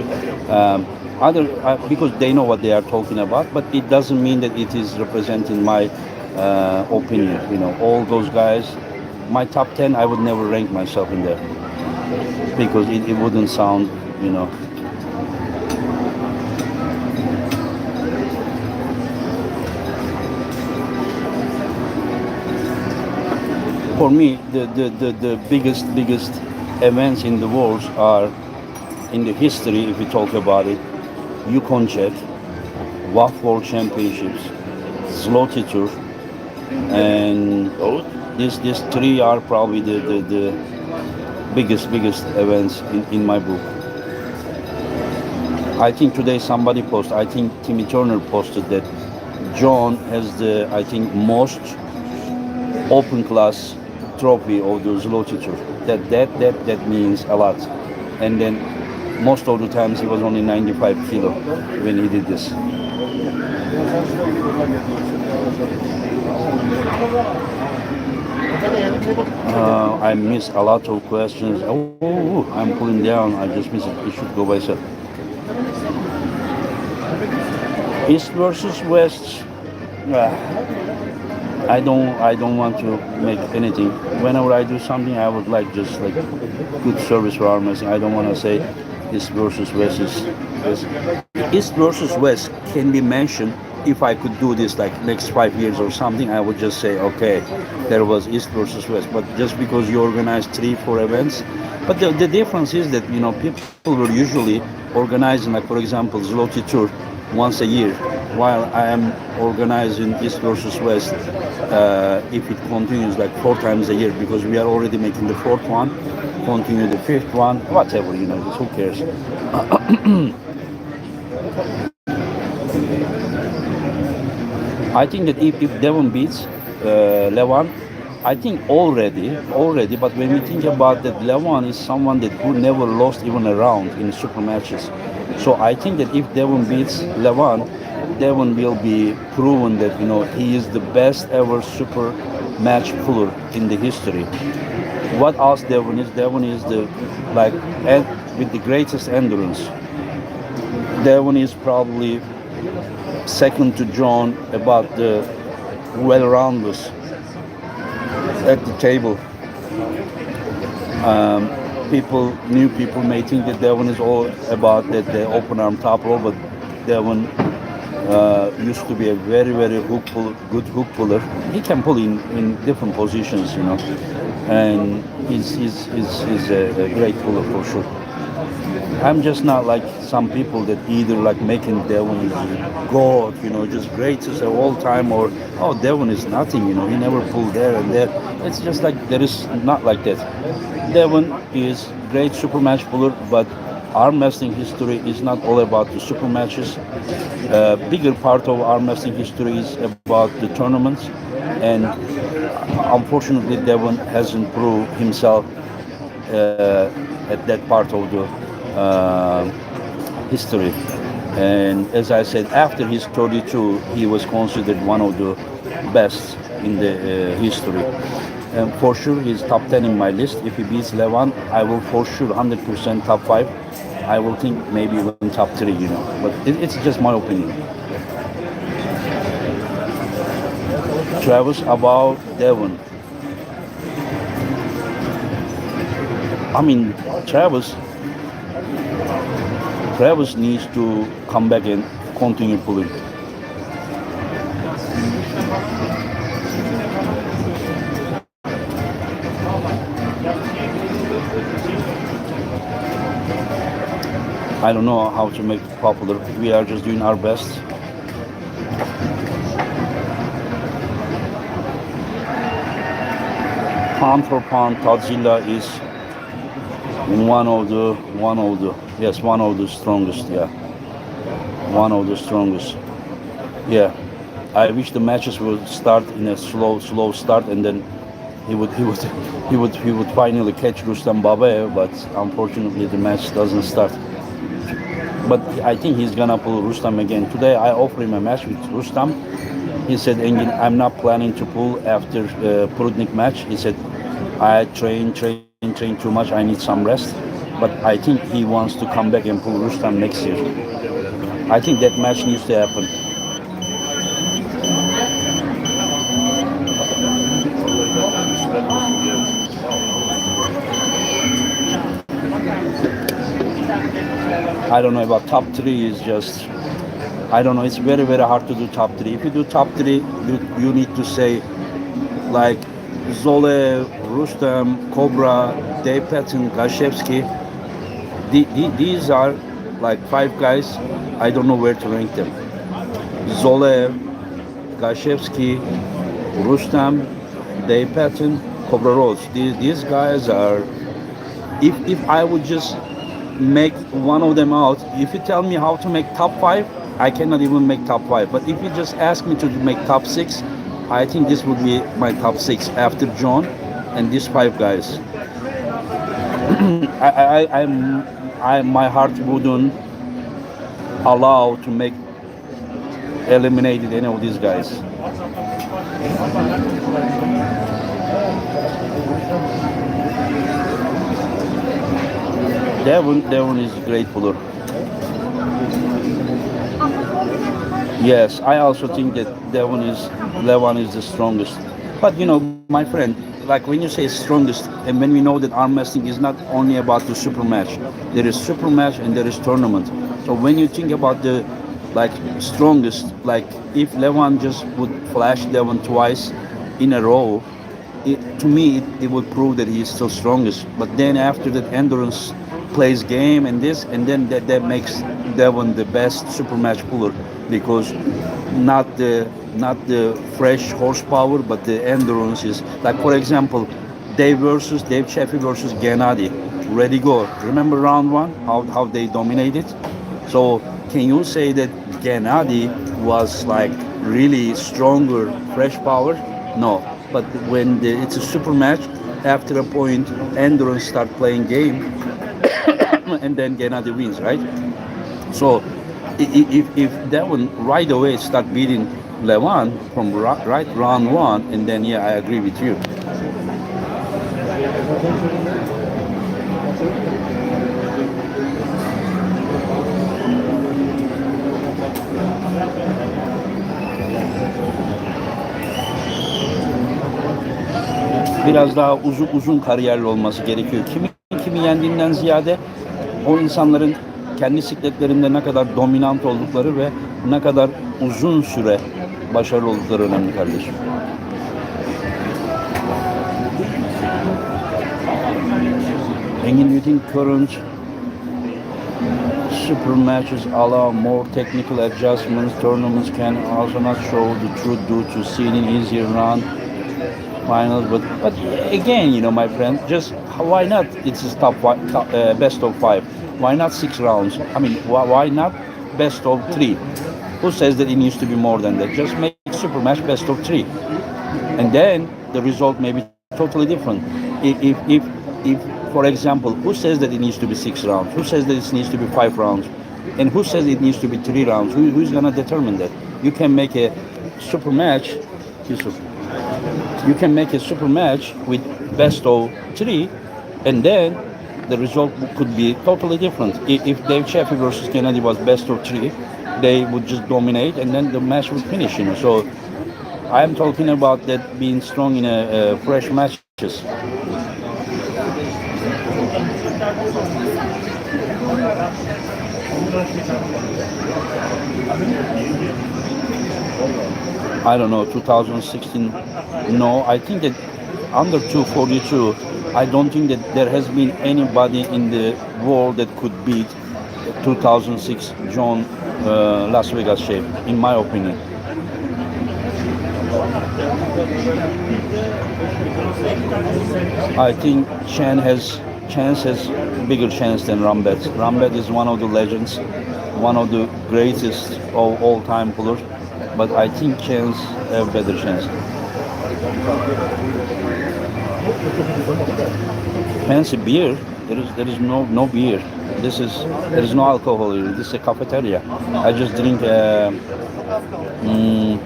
Because they know what they are talking about, but it doesn't mean that it is representing my opinion. All those guys, my top 10, I would never rank myself in there because it wouldn't sound, for me, the biggest events in the world are in the history. If we talk about it, Yukon Check, WAF World Championships, Zloty Tour, and these three are probably the biggest events in my book. I think today somebody posted, I think Timmy Turner posted that John has the, I think, most open class trophy of the Zloty Tour. That means a lot. And then most of the times he was only 95 kilo when he did this. I missed a lot of questions. Oh, I'm pulling down. I just missed it. It should go by itself. East versus West. I don't want to make anything. Whenever I do something, I would like just like good service for Armwrestling. I don't want to say East versus West is West. East versus West can be mentioned. If I could do this like next 5 years or something, I would just say, okay, there was East versus West. But just because you organize 3-4 events, but the difference is that, you know, people were usually organizing, like for example, Zloty Tour once a year, while I am organizing East versus West if it continues like 4 times a year, because we are already making the 4th one, continue the 5th one, whatever, you know, who cares. I think that if Devon beats Levan, I think already, but when we think about that, Levan is someone that who never lost even a round in super matches. So I think that if Devon beats Levan, Devon will be proven that, you know, he is the best ever super match puller in the history. What else Devon is? Devon is the like with the greatest endurance. Devon is probably second to John about the well-rounders at the table. New people may think that Devon is all about that the open arm top row, but Devon used to be a very good hook puller. He can pull in different positions, you know, and he's a great puller for sure. I'm just not like some people that either like making Devon God, you know, just greatest of all time, or oh, Devon is nothing, you know, he never pulled there and there. It's just like there is not like that. Devon is great super match puller, but arm wrestling history is not all about the super matches. Bigger part of arm wrestling history is about the tournaments, and unfortunately, Devon hasn't proved himself at that part of the history. And as I said, after his 32, he was considered one of the best in the history. And for sure, he's top 10 in my list. If he beats Levan, I will for sure 100% top 5. I will think maybe even top 3, you know. But it's just my opinion. Travis, about Devon. I mean, Travis needs to come back and continue pulling. I don't know how to make it popular. We are just doing our best. Pound for pound, Godzilla is one of the strongest. Yeah, one of the strongest. Yeah, I wish the matches would start in a slow start, and then he would finally catch Rustam Babayev, but unfortunately the match doesn't start. But I think he's gonna pull Rustam again. Today I offered him a match with Rustam. He said, Engin, I'm not planning to pull after Prudnik match. He said, I train too much, I need some rest. But I think he wants to come back and pull Rustam next year. I think that match needs to happen. I don't know about top 3 is just, I don't know, it's very hard to do top 3. If you do top 3, you need to say like Zolev, Rustam, Cobra, Dave Patton, Gashevsky. These are like five guys. I don't know where to rank them. Zolev, Gashevsky, Rustam, Dave Patton, Cobra Rose. These guys are. If I would just make one of them out, if you tell me how to make top five, I cannot even make top five. But if you just ask me to make top six, I think this would be my top six after John and these five guys. My heart wouldn't allow to make eliminated any of these guys. Devon is a great puller. Yes, I also think that Levan is the strongest. But my friend, like when you say strongest, and when we know that arm wrestling is not only about the super match, there is super match and there is tournament. So when you think about the like strongest, like if Levan just would flash Devon twice in a row, to me it would prove that he is still strongest. But then after that, endurance plays game and this, and then that makes Devon the best super match puller because not the fresh horsepower, but the endurance is like, for example, Dave Chaffee versus Gennady. Ready go. Remember round one? How they dominated? So can you say that Gennady was like really stronger fresh power? No. But when it's a super match, after a point, endurance start playing game, and then Gennady wins, right? So if that one right away start beating Levan from right round one, and then yeah, I agree with you. Biraz daha uzun kariyerli olması gerekiyor. Kimi yendiğinden ziyade o insanların kendi sikletlerinde ne kadar dominant oldukları ve ne kadar uzun süre başarılı oldukları önemli kardeşim. Engin, do you think current super matches allow more technical adjustments? Tournaments can also not show the truth due to seeding easier round finals, but again, my friend, just why not? It's a best of five. Why not 6 rounds? I mean, why not best of three? Who says that it needs to be more than that? Just make super match best of three, and then the result may be totally different. If for example, who says that it needs to be 6 rounds? Who says that it needs to be 5 rounds? And who says it needs to be 3 rounds? Who's gonna determine that? You can make a super match, Yusuf. You can make a super match with best of three, and then the result could be totally different. If Dave Chaffee versus Kennedy was best of three, they would just dominate, and then the match would finish. So I am talking about that being strong in a fresh matches. I don't know, 2016. No, I think that under 242, I don't think that there has been anybody in the world that could beat 2006 John Las Vegas shape, in my opinion. I think Chance has bigger chance than Rambet. Rambet is one of the legends, one of the greatest of all time pullers, but I think Chance have better chance. Fancy beer? There is no beer. There is no alcohol here. This is a cafeteria. I just drink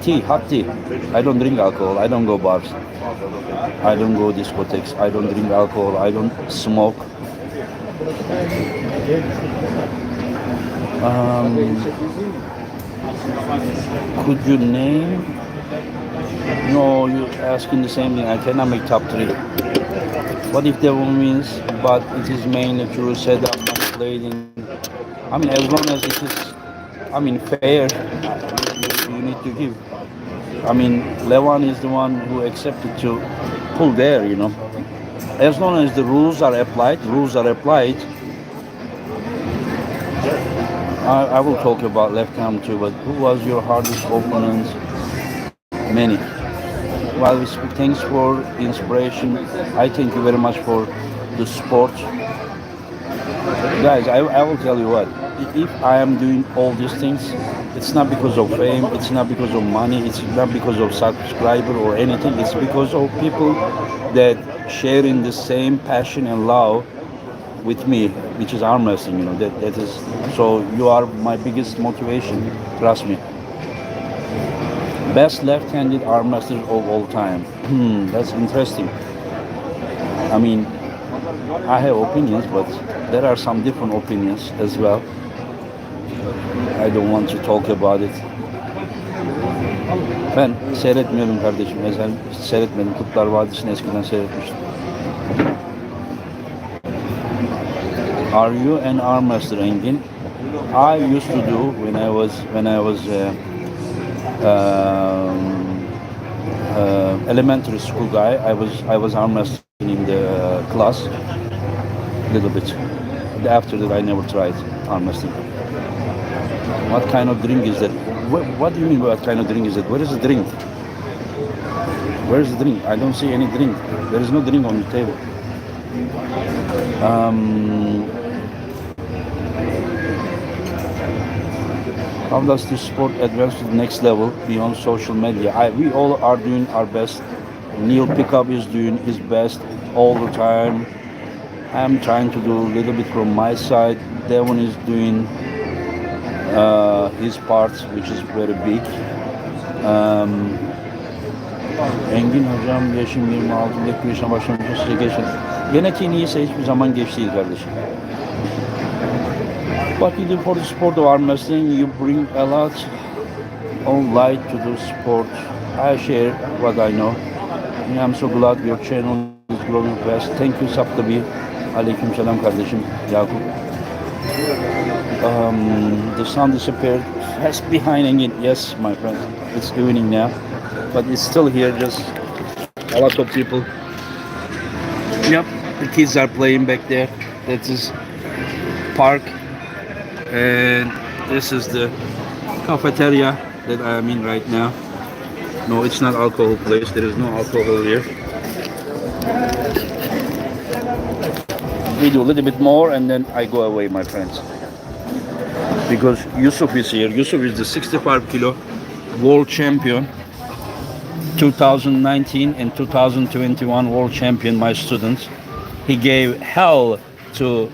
tea, hot tea. I don't drink alcohol. I don't go bars. I don't go discotheques. I don't drink alcohol. I don't smoke. Could you name? No, you're asking the same thing. I cannot make top three. What if the woman wins, but it is mainly through setup manipulating? I mean, as long as it is, fair, you need to give. I mean, Levan is the one who accepted to pull there, you know. As long as the rules are applied, I will talk about left hand too, but who was your hardest opponent? Many. Well, thanks for inspiration. I thank you very much for the support. Guys, I will tell you what, if I am doing all these things, it's not because of fame, it's not because of money, it's not because of subscriber or anything, it's because of people that sharing the same passion and love with me, which is arm wrestling, you know, that is, so you are my biggest motivation, trust me. Best left-handed arm wrestler of all time. That's interesting. I mean, I have opinions, but there are some different opinions as well. I don't want to talk about it. Ben seyretmiyorum kardeşim. Ezel seyretmedim. Kurtlar Vadisi'ni eskiden seyretmiştim. Are you an arm wrestler, Engin? I used to do when I was elementary school guy. I was arm wrestling in the class a little bit. After that, I never tried arm wrestling. What kind of drink is that? What do you mean? What kind of drink is that? Where is the drink? Where is the drink? I don't see any drink. There is no drink on the table. How does this sport advance to the next level beyond social media? We all are doing our best. Neil Pickup is doing his best all the time. I'm trying to do a little bit from my side. Devon is doing his part, which is very big. Engin hocam yaşım 26'daki yaşına başlamışım size geçin. Genetiğin iyiyse hiçbir zaman geç değil kardeşim. What you do for the sport of arm wrestling, you bring a lot of light to the sport. I share what I know. I'm so glad your channel is growing fast. Thank you Saptabi. Aleyküm selam kardeşim Yakup. The sun disappeared fast behind Engin. Yes, my friend. It's evening now, but it's still here. Just a lot of people. Yep, the kids are playing back there. That is park, and this is the cafeteria that I am in right now. No, it's not alcohol place. There is no alcohol here. We do a little bit more and then I go away, my friends. Because Yusuf is here. Yusuf is the 65 kilo world champion, 2019 and 2021 world champion, my students. He gave hell to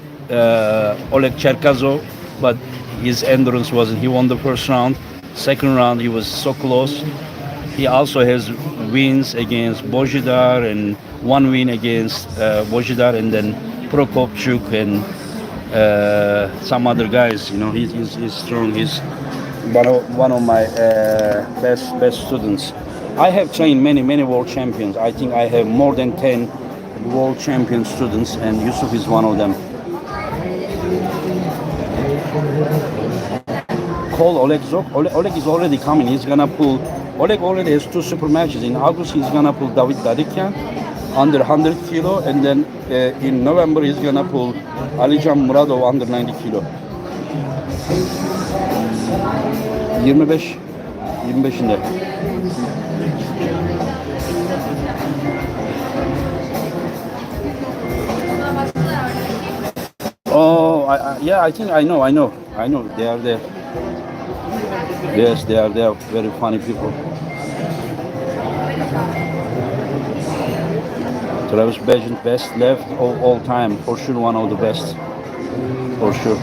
Oleg Cherkazov, but his endurance wasn't. He won the first round. Second round, he was so close. He also has wins against Bojidar and one win against Bojidar, and then Prokopchuk and some other guys. You know, he's strong. He's one of my best students. I have trained many world champions. I think I have more than 10 world champion students, and Yusuf is one of them. Call Oleg Zok. Oleg is already coming. He's gonna pull. Oleg already has 2 super matches. In August, he's gonna pull David Dadikyan under 100 kilo, and then in November he's gonna pull Alican Muradov under 90 kilo. 25'inde. Oh, I think I know. They are there. Yes, they are very funny people. Travis Bagent, best left of all time, for sure, one of the best, for sure.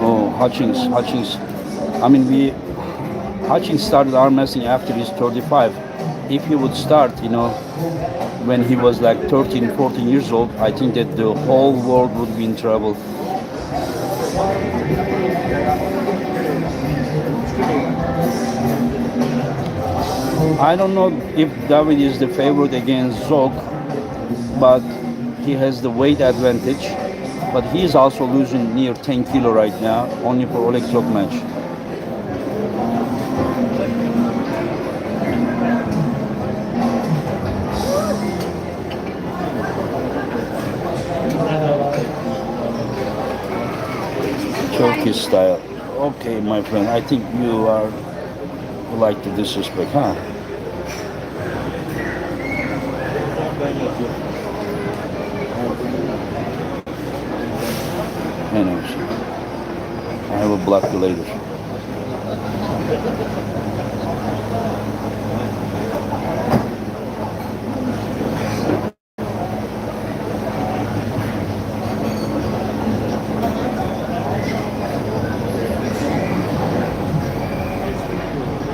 Oh, Hutchings. I mean, Hutchings started arm wrestling after he's 35. If he would start, when he was like 13, 14 years old, I think that the whole world would be in trouble. I don't know if David is the favorite against Zog, but he has the weight advantage. But he is also losing near 10 kilo right now, only for Oleg Zog match. Turkish style. Okay, my friend, I think you are like to disrespect, huh? Anyways, I will block you later.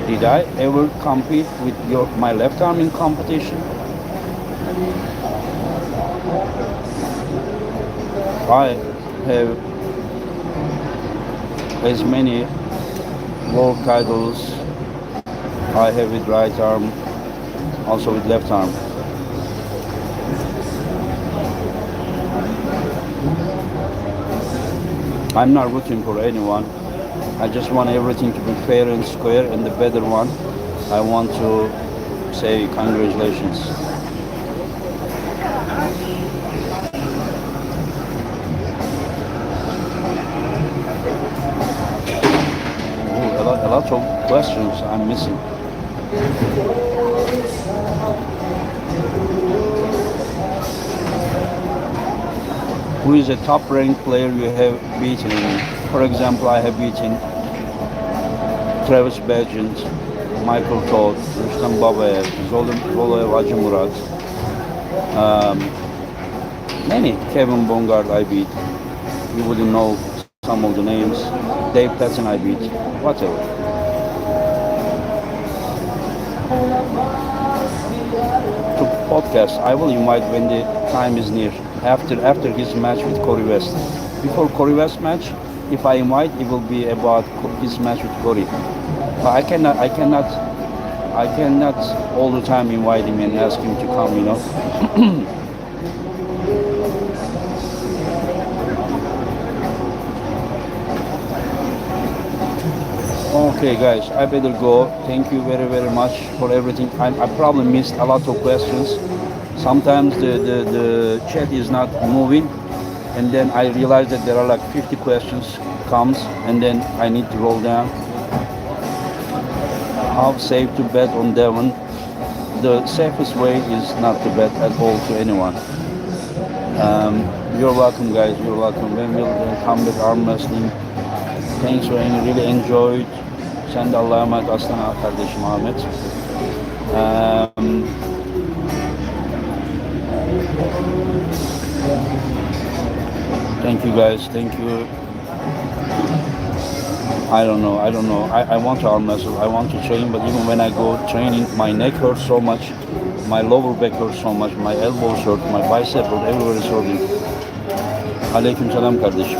Did I ever compete with my left arm in competition? I have as many world titles I have with right arm, also with left arm. I'm not rooting for anyone. I just want everything to be fair and square, and the better one, I want to say congratulations. Ooh, a lot of questions I'm missing. Who is a top-ranked player you have beaten? For example, I have beaten Travis Bagent, Michael Todd, Rustam Babayev, Zoloev Hacı Murat, many. Kevin Bongard I beat. You wouldn't know some of the names. Dave Patton I beat. Whatever. To podcast, I will invite when the time is near. After his match with Corey West. Before Corey West match, if I invite, it will be about his match with Corey. But I cannot all the time invite him and ask him to come, you know. Okay, guys, I better go. Thank you very, very much for everything. I probably missed a lot of questions. Sometimes the chat is not moving, and then I realize that there are like 50 questions comes, and then I need to roll down. How safe to bet on Devon? The safest way is not to bet at all to anyone. You're welcome, guys. You're welcome. When we'll come with arm wrestling. Thanks for really enjoyed. Sen de Allah'a emanet aslan kardeşim Ahmet. Thank you, guys. Thank you. I don't know. I want to arm wrestle. I want to train, but even when I go training, my neck hurts so much, my lower back hurts so much, my elbows hurt, my bicep hurt, everywhere is hurting. Aleyküm selam kardeşim.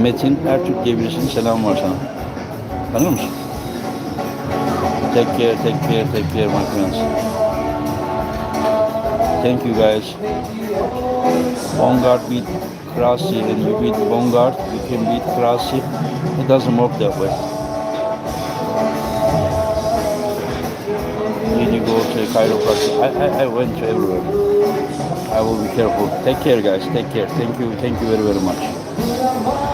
Metin Ertürk diye birisinin selamı var sana. Tanıyor musun? Take care my friends. Thank you, guys. Bongard beat Krasi and you beat Bongard, you can beat Krasi. It doesn't work that way. Did you go to chiropractor? I went to everywhere. I will be careful. Take care, guys. Take care. Thank you very, very much.